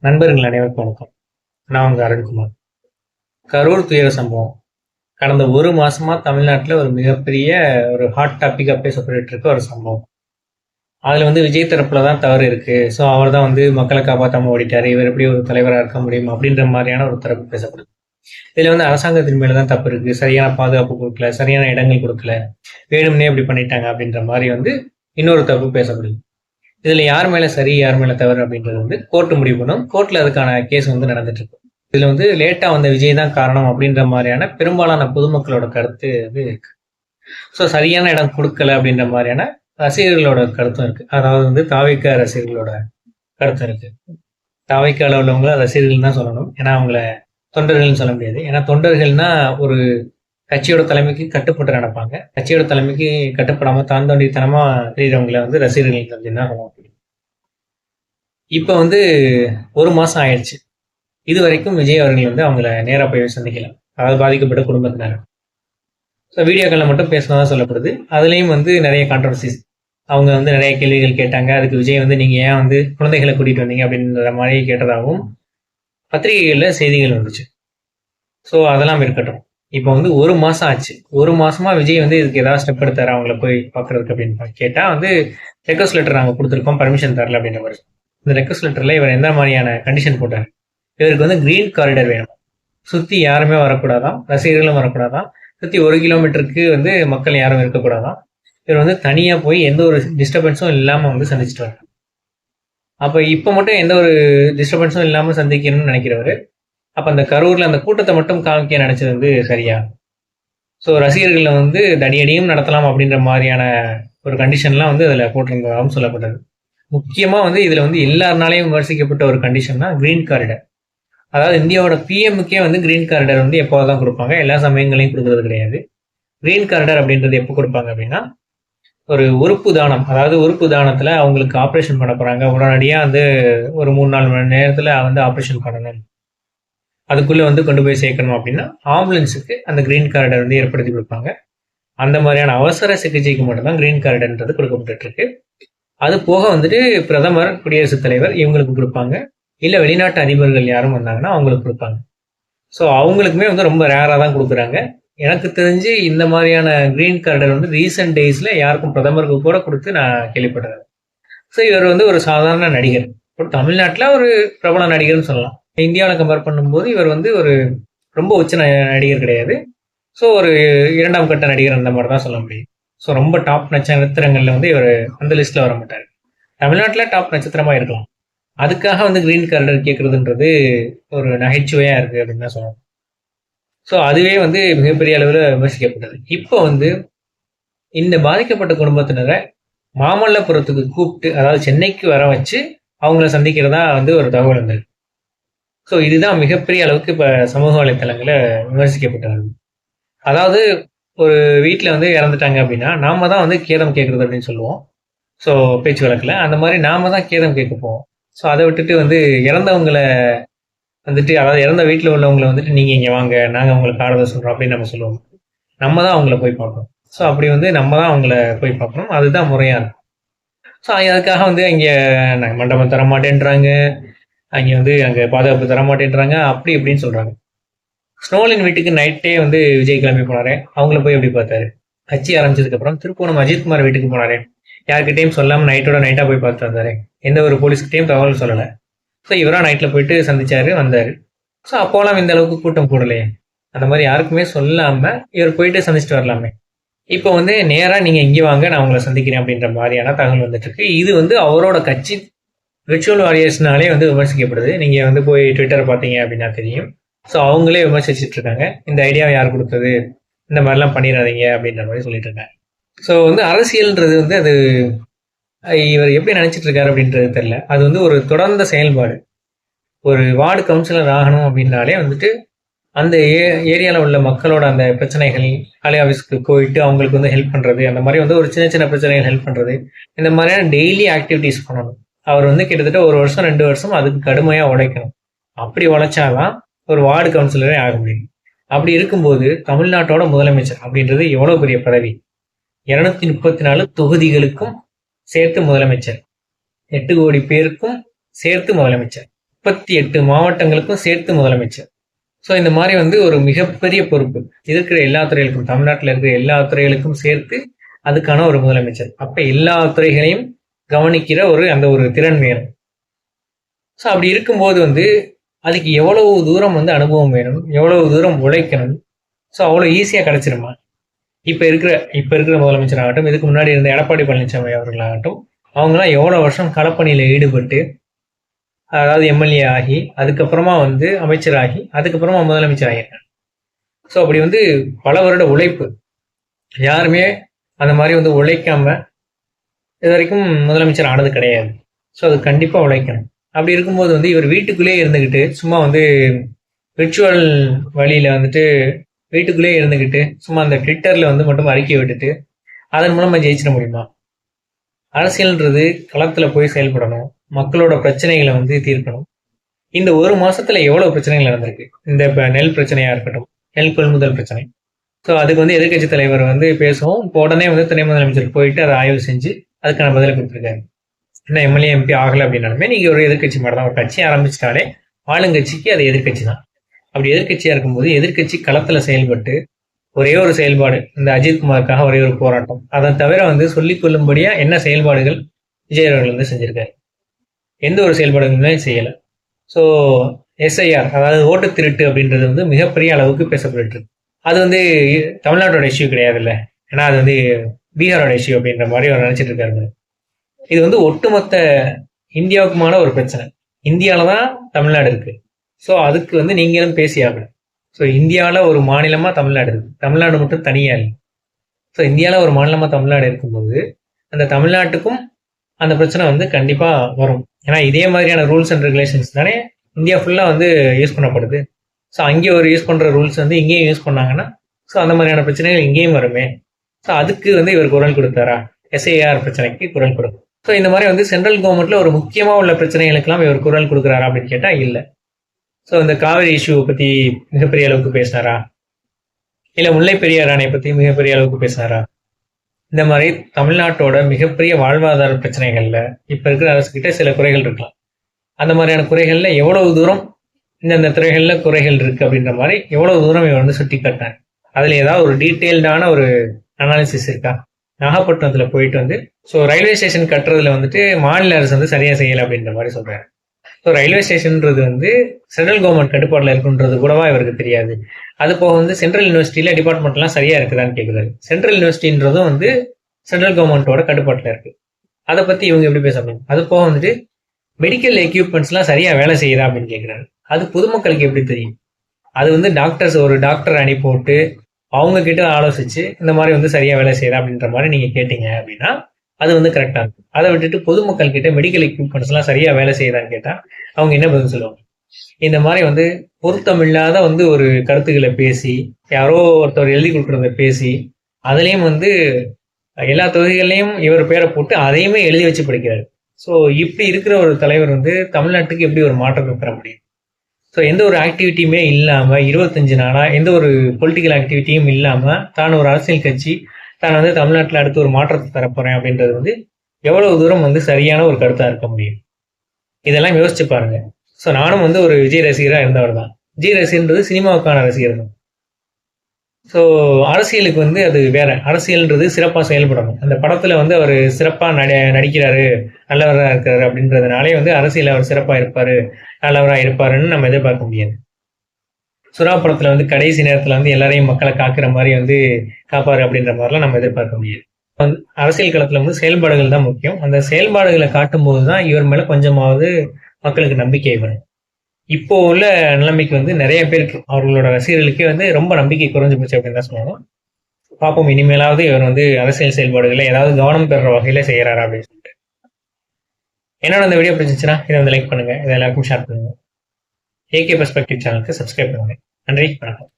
நண்பர்கள் அனைவருக்கும் வணக்கம். நான் உங்க அருண்குமார். கரூர் துயர சம்பவம் கடந்த ஒரு மாசமா தமிழ்நாட்டில் ஒரு மிகப்பெரிய ஒரு ஹாட் டாபிக்கா பேசப்பட்டு இருக்க ஒரு சம்பவம். அதுல விஜய் தரப்புல தான் தவறு இருக்கு. ஸோ அவர் தான் மக்களை காப்பாற்றாம ஓடிட்டாரு, இவர் எப்படி ஒரு தலைவராக இருக்க முடியும் அப்படின்ற மாதிரியான ஒரு தரப்பு பேசப்படுது. இதுல அரசாங்கத்தின் மேலதான் தப்பு இருக்கு, சரியான பாதுகாப்பு கொடுக்கல, சரியான இடங்கள் கொடுக்கல, வேணும்னே இப்படி பண்ணிட்டாங்க அப்படின்ற மாதிரி இன்னொரு தப்பு பேசப்படுது. இதுல யார் மேல சரி யார் மேல தவறு அப்படின்றது கோர்ட்டு முடிவு பண்ணும். கோர்ட்ல அதுக்கான கேஸ் நடந்துட்டு இருக்கு. இதுல லேட்டா வந்த விஜய் தான் காரணம் அப்படின்ற மாதிரியான பெரும்பாலான பொதுமக்களோட கருத்து இருக்கு. ஸோ சரியான இடம் கொடுக்கல அப்படின்ற மாதிரியான ரசிகர்களோட கருத்தும் இருக்கு. அதாவது தாவிக ரசிகர்களோட கருத்து இருக்கு. தாவிக்கால உள்ளவங்கள ரசிகர்கள் தான் சொல்லணும், ஏன்னா அவங்கள தொண்டர்கள்னு சொல்ல முடியாது. ஏன்னா தொண்டர்கள்னா ஒரு கட்சியோட தலைமைக்கு கட்டுப்பட்டு நடப்பாங்க. கட்சியோட தலைமைக்கு கட்டுப்படாம தாந்தோண்டித்தனமா தெரியுறவங்களை ரசிகர்கள் அப்படின்னா இப்ப ஒரு மாசம் ஆயிடுச்சு. இது வரைக்கும் விஜய் அவர்கள் அவங்கள நேரா போய் சந்திக்கல, அதாவது பாதிக்கப்பட்ட குடும்பத்தினர். வீடியோக்களில் மட்டும் பேசினதா சொல்லப்படுது. அதுலயும் நிறைய கான்ட்ரவர்சிஸ், அவங்க நிறைய கேள்விகள் கேட்டாங்க. அதுக்கு விஜய் நீங்க ஏன் குழந்தைகளை கூட்டிட்டு வந்தீங்க அப்படின்ற மாதிரி கேட்டதாகவும் பத்திரிகைகள்ல செய்திகள் வந்துச்சு. ஸோ அதெல்லாம் இருக்கட்டும். இப்போ ஒரு மாசம் ஆச்சு. ஒரு மாசமா விஜய் இதுக்கு ஏதாவது ஸ்டெப் எடுத்தாரு அவங்கள போய் பாக்குறதுக்கு அப்படின்னு கேட்டா ரெக்வஸ்ட் லெட்டர் நாங்கள் கொடுத்துருக்கோம், பர்மிஷன் தரல அப்படின்ற மாதிரி. இந்த ரெக்வஸ்ட் லெட்டர்ல இவர் எந்த மாதிரியான கண்டிஷன் போட்டார்? இவருக்கு கிரீன் காரிடர் வேணும், சுத்தி யாருமே வரக்கூடாதான், ரசிகர்களும் வரக்கூடாதான், சுத்தி 1 கிலோமீட்டருக்கு மக்கள் யாரும் இருக்கக்கூடாதான். இவர் தனியா போய் எந்த ஒரு டிஸ்டர்பன்ஸும் இல்லாம சந்திச்சுட்டு வர. அப்ப இப்ப மட்டும் எந்த ஒரு டிஸ்டர்பன்ஸும் இல்லாம சந்திக்கணும்னு நினைக்கிறவரு, அப்ப அந்த கரூர்ல அந்த கூட்டத்தை மட்டும் காமிக்க நினைச்சது சரியா? ஸோ ரசிகர்களை தடியடியும் நடத்தலாம் அப்படின்ற மாதிரியான ஒரு கண்டிஷன்லாம் அதுல போட்டிருந்ததாகவும் சொல்லப்பட்டது. முக்கியமா இதுல எல்லாருனாலையும் விமர்சிக்கப்பட்ட ஒரு கண்டிஷன் தான் கிரீன் காரிடர். அதாவது இந்தியாவோட பிஎம்முக்கே கிரீன் காரிடர் எப்போதான் கொடுப்பாங்க, எல்லா சமயங்களையும் கொடுக்கறது கிடையாது. கிரீன் காரிடர் அப்படின்றது எப்போ கொடுப்பாங்க அப்படின்னா, ஒரு உறுப்பு தானம், அதாவது உறுப்பு தானத்துல அவங்களுக்கு ஆப்ரேஷன் பண்ண போறாங்க, உடனடியா ஒரு 3-4 மணி நேரத்துல ஆப்ரேஷன் பண்ணணும், அதுக்குள்ள கொண்டு போய் சேர்க்கணும் அப்படின்னா ஆம்புலன்ஸுக்கு அந்த கிரீன் காரிடர் ஏற்படுத்தி கொடுப்பாங்க. அந்த மாதிரியான அவசர சிகிச்சைக்கு மட்டும்தான் கிரீன் காரிடர்ன்றது கொடுக்கப்பட்டு இருக்கு. அது போக பிரதமர், குடியரசுத் தலைவர் இவங்களுக்கு கொடுப்பாங்க, இல்ல வெளிநாட்டு அதிபர்கள் யாரும் வந்தாங்கன்னா அவங்களுக்கு கொடுப்பாங்க. ஸோ அவங்களுக்குமே ரொம்ப ரேரா தான் கொடுக்குறாங்க. எனக்கு தெரிஞ்சு இந்த மாதிரியான கிரீன் காரிடர் ரீசெண்ட் டேஸ்ல யாருக்கும் பிரதமருக்கு கூட கொடுத்து நான் கேள்விப்படுறேன். ஸோ இவர் ஒரு சாதாரண நடிகர், தமிழ்நாட்டில் ஒரு பிரபல நடிகர்னு சொல்லலாம். இந்தியாவில் கம்பேர் பண்ணும்போது இவர் ஒரு ரொம்ப உச்ச நடிகர் கிடையாது. ஸோ ஒரு 2ஆம் கட்ட நடிகர் அந்த மாதிரி தான் சொல்ல முடியும். ஸோ ரொம்ப டாப் நட்சத்திரங்கள்ல இவர் அந்த லிஸ்ட்ல வர மாட்டார். தமிழ்நாட்டில் டாப் நட்சத்திரமா இருக்கலாம், அதுக்காக கிரீன் காரிடர் கேட்கறதுன்றது ஒரு நகைச்சுவையா இருக்கு அப்படின்னு தான் சொல்லணும். ஸோ அதுவே மிகப்பெரிய அளவில் விமர்சிக்கப்பட்டது. இப்போ இந்த பாதிக்கப்பட்ட குடும்பத்தினரை மாமல்லபுரத்துக்கு கூப்பிட்டு, அதாவது சென்னைக்கு வர வச்சு அவங்கள சந்திக்கிறதா ஒரு தகவல் வந்தது. ஸோ இதுதான் மிகப்பெரிய அளவுக்கு இப்போ சமூக வலைத்தளங்களை விமர்சிக்கப்பட்டது. அதாவது ஒரு வீட்டில் இறந்துட்டாங்க அப்படின்னா நாம தான் கேதம் கேட்கறது அப்படின்னு சொல்லுவோம். ஸோ பேச்சு வழக்கில் அந்த மாதிரி நாம தான் கேதம் கேட்க போவோம். ஸோ அதை விட்டுட்டு இறந்தவங்களை அதாவது இறந்த வீட்டில் உள்ளவங்களை நீங்க இங்கே வாங்க, நாங்கள் உங்களுக்கு ஆறுதல் சொல்றோம் அப்படின்னு நம்ம சொல்லுவோம். நம்ம தான் அவங்கள போய் பார்க்கணும். ஸோ அப்படி நம்ம தான் அவங்கள போய் பார்க்கணும், அதுதான் முறையா இருக்கும். ஸோ அதுக்காக இங்கே நாங்கள் மண்டபம் தர மாட்டேன்றாங்க, அங்கே அங்கே பாதுகாப்பு தர மாட்டேன்றாங்க, அப்படி இப்படின்னு சொல்றாங்க. ஸ்னோலின் வீட்டுக்கு நைட்டே விஜய் கிளம்பி போனாரு, அவங்கள போய் எப்படி பார்த்தாரு? கட்சி ஆரம்பிச்சதுக்கு அப்புறம் திருப்பூணம் அஜித்குமார் வீட்டுக்கு போனாரு, யார்கிட்டையும் சொல்லாம நைட்டோட நைட்டா போய் பார்த்து வந்தாரு, எந்த ஒரு போலீஸ்கிட்டையும் தகவல் சொல்லலை. ஸோ இவரா நைட்ல போயிட்டு சந்திச்சாரு, வந்தாரு. ஸோ அப்போலாம் இந்த அளவுக்கு கூட்டம் கூடலையே, அந்த மாதிரி யாருக்குமே சொல்லாம இவர் போயிட்டு சந்திச்சுட்டு வரலாமே. இப்போ நேரா நீங்க இங்கே வாங்க, நான் உங்களை சந்திக்கிறேன் அப்படின்ற மாதிரியான தகவல் வந்துட்டு இருக்கு. இது அவரோட கட்சி விர்ச்சுவல் வாரியர்ஸ்னாலே விமர்சிக்கப்படுது. நீங்க போய் ட்விட்டர் பார்த்தீங்க அப்படின்னா தெரியும். ஸோ அவங்களே விமர்சிச்சுட்டு இருக்காங்க, இந்த ஐடியாவை யார் கொடுத்தது, இந்த மாதிரிலாம் பண்ணிடாதீங்க அப்படின்ற மாதிரி சொல்லிட்டு இருக்காங்க. ஸோ அரசியல்ன்றது அது இவர் எப்படி நினைச்சிட்டு இருக்காரு அப்படின்றது தெரியல. அது ஒரு தொடர்ந்த செயல்பாடு. ஒரு வார்டு கவுன்சிலர் ஆகணும் அப்படின்னாலே அந்த ஏரியாவில் உள்ள மக்களோட அந்த பிரச்சனைகள், கலை ஆஃபீஸ்க்கு போயிட்டு அவங்களுக்கு ஹெல்ப் பண்றது, அந்த மாதிரி ஒரு சின்ன சின்ன பிரச்சனைகள் ஹெல்ப் பண்றது, இந்த மாதிரியான டெய்லி ஆக்டிவிட்டிஸ் பண்ணணும். அவர் கிட்டத்தட்ட 1 வருஷம் 2 வருஷம் அதுக்கு கடுமையா உழைக்கணும். அப்படி உழைச்சாதான் ஒரு வார்டு கவுன்சிலரே ஆக முடியும். அப்படி இருக்கும்போது தமிழ்நாட்டோட முதலமைச்சர் அப்படின்றது எவ்வளவு பெரிய பதவி. 234 தொகுதிகளுக்கும் சேர்த்து முதலமைச்சர், 8 கோடி பேருக்கும் சேர்த்து முதலமைச்சர். 38 மாவட்டங்களுக்கும் சேர்த்து முதலமைச்சர். ஸோ இந்த மாதிரி வந்து ஒரு மிகப்பெரிய பொறுப்பு இருக்கிற எல்லா துறைகளுக்கும், தமிழ்நாட்டில் இருக்கிற எல்லா துறைகளுக்கும் சேர்த்து அதுக்கான ஒரு முதலமைச்சர். அப்ப எல்லா துறைகளையும் கவனிக்கிற அந்த ஒரு திறன் வேணும். ஸோ அப்படி இருக்கும்போது வந்து அதுக்கு எவ்வளவு தூரம் வந்து அனுபவம் வேணும், எவ்வளவு தூரம் உழைக்கணும். ஸோ அவ்வளோ ஈஸியாக கிடைச்சிருமா? இப்போ இருக்கிற முதலமைச்சர் ஆகட்டும், இதுக்கு முன்னாடி இருந்த எடப்பாடி பழனிசாமி அவர்களாகட்டும், அவங்களாம் எவ்வளோ வருஷம் களப்பணியில் ஈடுபட்டு, அதாவது எம்எல்ஏ ஆகி, அதுக்கப்புறமா வந்து அமைச்சராகி, அதுக்கப்புறமா முதலமைச்சர் ஆகியிருக்காங்க. ஸோ அப்படி வந்து பல வருட உழைப்பு. யாருமே அந்த மாதிரி வந்து உழைக்காம இது வரைக்கும் முதலமைச்சர் ஆனது கிடையாது. ஸோ அது கண்டிப்பாக உழைக்கணும். அப்படி இருக்கும்போது வந்து இவர் வீட்டுக்குள்ளேயே இருந்துக்கிட்டு சும்மா வந்து விர்ச்சுவல் வழியில் வந்துட்டு வீட்டுக்குள்ளேயே இருந்துக்கிட்டு சும்மா அந்த ட்விட்டரில் வந்து மட்டும் அறிக்கை விட்டுட்டு அதன் மூலமாக ஜெயிச்சிட முடியுமா? அரசியல்ன்றது களத்தில் போய் செயல்படணும், மக்களோட பிரச்சனைகளை வந்து தீர்க்கணும். இந்த ஒரு மாசத்துல எவ்வளவு பிரச்சனைகள் நடந்திருக்கு. இந்த நெல் பிரச்சனையா இருக்கட்டும், நெல் கொள்முதல் பிரச்சனை. ஸோ அதுக்கு வந்து எதிர்கட்சி தலைவர் வந்து பேசுவோம். இப்போ உடனே வந்து துணை முதலமைச்சர் போயிட்டு அதை ஆய்வு செஞ்சு அதுக்கான பதிலை கொடுத்துருக்காரு. என்ன எம்எல்ஏ எம்பி ஆகலை அப்படின்னாலுமே நீங்கள் ஒரு எதிர்கட்சி மாதிரி தான். ஒரு கட்சி ஆரம்பிச்சிட்டாலே ஆளுங்கட்சிக்கு அது எதிர்கட்சி தான். அப்படி எதிர்கட்சியாக இருக்கும்போது எதிர்கட்சி களத்தில் செயல்பட்டு ஒரே ஒரு செயல்பாடு, இந்த அஜித்குமாருக்காக ஒரே ஒரு போராட்டம், அதை தவிர வந்து சொல்லிக் கொள்ளும்படியா என்ன செயல்பாடுகள் விஜய் அவர்கள் வந்து செஞ்சிருக்காரு? எந்த ஒரு செயல்பாடுகளுமே செய்யலை. ஸோ எஸ்ஐஆர், அதாவது ஓட்டு திருட்டு அப்படின்றது வந்து மிகப்பெரிய அளவுக்கு பேசப்பட்டு இருக்கு. அது வந்து தமிழ்நாட்டோட இஷ்யூ கிடையாது இல்லை, ஏன்னா அது வந்து பீகாரோட இஷ்யூ அப்படின்ற மாதிரி அவர் நினைச்சிட்டு இருக்காரு. இது வந்து ஒட்டுமொத்த இந்தியாவுக்குமான ஒரு பிரச்சனை. இந்தியாவில தான் தமிழ்நாடு இருக்கு. ஸோ அதுக்கு வந்து நீங்களும் பேசியாகணும். ஸோ இந்தியாவில் ஒரு மாநிலமாக தமிழ்நாடு இருக்கு, தமிழ்நாடு மட்டும் தனியாக இல்லை. ஸோ இந்தியாவில் ஒரு மாநிலமாக தமிழ்நாடு இருக்கும்போது அந்த தமிழ்நாட்டுக்கும் அந்த பிரச்சனை வந்து கண்டிப்பாக வரும். ஏன்னா இதே மாதிரியான ரூல்ஸ் அண்ட் ரெகுலேஷன்ஸ் தானே இந்தியா ஃபுல்லாக வந்து யூஸ் பண்ணப்படுது. ஸோ அங்கே ஒரு யூஸ் பண்ணுற ரூல்ஸ் வந்து இங்கேயும் யூஸ் பண்ணாங்கன்னா ஸோ அந்த மாதிரியான பிரச்சனைகள் இங்கேயும் வருமே. ஸோ அதுக்கு வந்து இவர் குரல் கொடுத்தாரா? எஸ்ஐஆர் பிரச்சனைக்கு குரல் கொடுக்கும். ஸோ இந்த மாதிரி வந்து சென்ட்ரல் கவர்மெண்ட்ல ஒரு முக்கியமாக உள்ள பிரச்சனைகளுக்கெல்லாம் இவர் குரல் கொடுக்குறாரா அப்படின்னு கேட்டால் இல்லை. ஸோ இந்த காவிரி இஷ்யூவை பற்றி மிகப்பெரிய அளவுக்கு பேசினாரா? இல்லை முல்லை பெரியார் அணை பற்றி மிகப்பெரிய அளவுக்கு பேசினாரா? இந்த மாதிரி தமிழ்நாட்டோட மிகப்பெரிய வாழ்வாதார பிரச்சனைகள்ல இப்போ இருக்கிற அரசுகிட்ட சில குறைகள் இருக்கலாம். அந்த மாதிரியான குறைகள்ல எவ்வளவு தூரம் இந்தந்த துறைகள்ல குறைகள் இருக்கு அப்படின்ற மாதிரி எவ்வளவு தூரம் இவர் வந்து சுட்டி காட்டினார். அதுல ஏதாவது ஒரு டீட்டெயில்டான ஒரு அனாலிசிஸ் இருக்கா? நாகப்பட்டினத்துல போயிட்டு வந்து ஸோ ரயில்வே ஸ்டேஷன் கட்டுறதுல வந்துட்டு மாநில அரசு வந்து சரியா செய்யலை அப்படின்ற மாதிரி சொல்றாரு. ஸோ ரயில்வே ஸ்டேஷன்ன்றது வந்து சென்ட்ரல் கவர்மெண்ட் கட்டுப்பாட்டில் இருக்குன்றது கூடவா இவருக்கு தெரியாது. அது போக வந்து சென்ட்ரல் யூனிவர்சிட்டியில டிபார்ட்மெண்ட்லாம் சரியா இருக்குதான்னு கேட்குறாரு. சென்ட்ரல் யூனிவர்சிட்டின்றதும் வந்து சென்ட்ரல் கவர்மெண்ட்டோட கட்டுப்பாட்டில் இருக்கு. அதை பத்தி இவங்க எப்படி பேச முடியும்? அது போக வந்துட்டு மெடிக்கல் எக்யூப்மெண்ட்ஸ்லாம் சரியா வேலை செய்யுதா அப்படின்னு கேட்குறாரு. அது பொதுமக்களுக்கு எப்படி தெரியும்? அது வந்து டாக்டர்ஸ், ஒரு டாக்டர் அணி போட்டு அவங்க கிட்ட ஆலோசிச்சு இந்த மாதிரி வந்து சரியா வேலை செய்யுதா அப்படின்ற மாதிரி நீங்க கேட்டீங்க அப்படின்னா அது வந்து கரெக்டா இருக்கும். அதை விட்டுட்டு பொதுமக்கள் கிட்ட மெடிக்கல் எக்யூப்மெண்ட்ஸ் எல்லாம் சரியா வேலை செய்யுதான்னு கேட்டா அவங்க என்ன பதில் சொல்லுவாங்க? இந்த மாதிரி வந்து பொருத்தமில்லாத வந்து ஒரு கருத்துக்களை பேசி, யாரோ ஒருத்தர் எழுதி கொடுக்குறத பேசி, அதுலயும் வந்து எல்லா தொகுதிகள்லையும் இவர் பேரை போட்டு அதையுமே எழுதி வச்சு படிக்கிறாரு. ஸோ இப்படி இருக்கிற ஒரு தலைவர் வந்து தமிழ்நாட்டுக்கு எப்படி ஒரு மாற்றத்தை பெற முடியும்? ஸோ எந்த ஒரு ஆக்டிவிட்டியுமே இல்லாமல் 25 நாளாக எந்த ஒரு பொலிட்டிக்கல் ஆக்டிவிட்டியும் இல்லாமல் தான் ஒரு அரசியல் கட்சி தான் வந்து தமிழ்நாட்டில் அடுத்து ஒரு மாற்றத்தை தரப்போறேன் அப்படின்றது வந்து எவ்வளவு தூரம் வந்து சரியான ஒரு கருத்தாக இருக்க முடியும்? இதெல்லாம் யோசிச்சு பாருங்க. ஸோ நானும் வந்து ஒரு விஜய் ரசிகராக இருந்தவர் தான். விஜய் ரசிகர்ன்றது சினிமாவுக்கான ரசிகர் தான். ஸோ அரசியலுக்கு வந்து அது வேற. அரசியல்ன்றது சிறப்பாக செயல்படணும். அந்த படத்தில் வந்து அவர் சிறப்பாக நடிக்கிறாரு, நல்லவராக இருக்காரு அப்படின்றதுனாலே வந்து அரசியல் அவர் சிறப்பாக இருப்பாரு, நல்லவராக இருப்பாருன்னு நம்ம எதிர்பார்க்க முடியாது. சுறா படத்தில் வந்து கடைசி நேரத்தில் வந்து எல்லாரையும் மக்களை காக்கிற மாதிரி வந்து காப்பாரு அப்படின்ற மாதிரிலாம் நம்ம எதிர்பார்க்க முடியாது. அரசியல் களத்தில் வந்து செயல்பாடுகள் தான் முக்கியம். அந்த செயல்பாடுகளை காட்டும் போது தான் இவர் மேலே கொஞ்சமாவது மக்களுக்கு நம்பிக்கை வரும். இப்போ உள்ள நிலைமைக்கு வந்து நிறைய பேருக்கு, அவர்களோட ரசிகர்களுக்கே வந்து ரொம்ப நம்பிக்கை குறைஞ்சு போச்சு அப்படின்னு தான் சொல்லுவாங்க. பார்ப்போம் இனிமேலாவது இவர் வந்து அரசியல் செயல்பாடுகளை ஏதாவது கவனம் பெறுற வகையில செய்யறாரா அப்படின்னு சொல்லிட்டு. என்னோட இந்த வீடியோ பிடிச்சிச்சுன்னா இதை வந்து லைக் பண்ணுங்க, இதை எல்லாருக்கும் ஷேர் பண்ணுங்க. ஏகே பெர்ஸ்பெக்டிவ் சேனலுக்கு சப்ஸ்கிரைப் பண்ணுங்க. நன்றி, வணக்கம்.